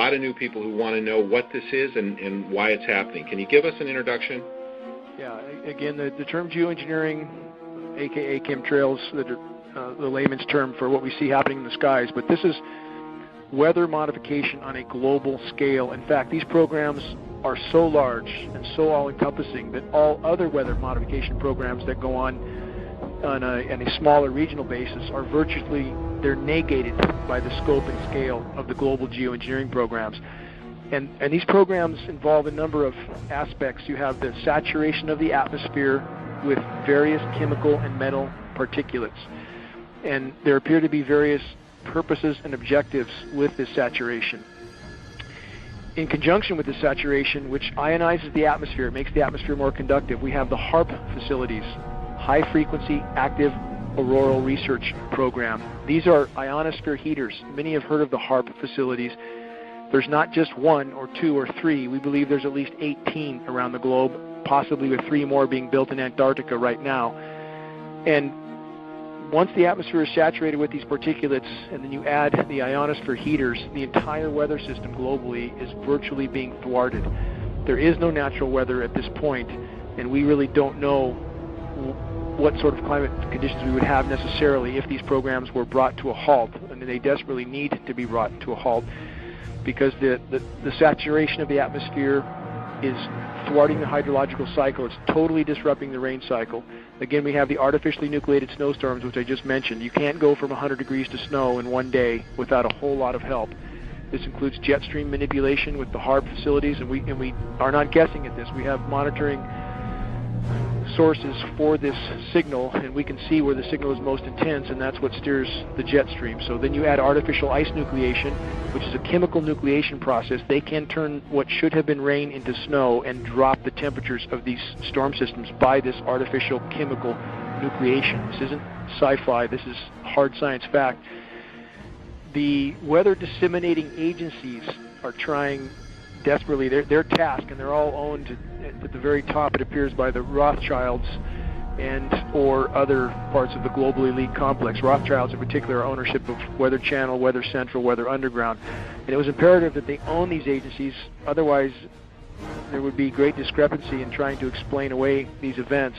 lot of new people who want to know what this is and why it's happening. Can you give us an introduction? Yeah, again, the term geoengineering, aka chemtrails, the layman's term for what we see happening in the skies, but this is weather modification on a global scale. In fact, these programs are so large and so all-encompassing that all other weather modification programs that go on a smaller regional basis are virtually, they're negated by the scope and scale of the global geoengineering programs. And these programs involve a number of aspects. You have the saturation of the atmosphere with various chemical and metal particulates. And there appear to be various purposes and objectives with this saturation. In conjunction with the saturation, which ionizes the atmosphere, it makes the atmosphere more conductive, we have the HAARP facilities, High Frequency Active Auroral Research Program. These are ionosphere heaters. Many have heard of the HAARP facilities. There's not just one or two or three. We believe there's at least 18 around the globe, possibly with 3 more being built in Antarctica right now. And once the atmosphere is saturated with these particulates, and then you add the ionosphere heaters, the entire weather system globally is virtually being thwarted. There is no natural weather at this point, and we really don't know what sort of climate conditions we would have necessarily if these programs were brought to a halt, and they desperately need to be brought to a halt, because the saturation of the atmosphere is thwarting the hydrological cycle. It's totally disrupting the rain cycle. Again, we have the artificially nucleated snowstorms, which I just mentioned. You can't go from 100 degrees to snow in one day without a whole lot of help. This includes jet stream manipulation with the HAARP facilities, and we are not guessing at this. We have monitoring sources for this signal, and we can see where the signal is most intense, and that's what steers the jet stream. So then you add artificial ice nucleation, which is a chemical nucleation process. They can turn what should have been rain into snow and drop the temperatures of these storm systems by this artificial chemical nucleation. This isn't sci-fi, this is hard science fact. The weather disseminating agencies are trying desperately their task, and they're all owned at the very top, it appears, by the Rothschilds and or other parts of the global elite complex. Rothschilds in particular are ownership of Weather Channel, Weather Central, Weather Underground, and it was imperative that they own these agencies, otherwise there would be great discrepancy in trying to explain away these events.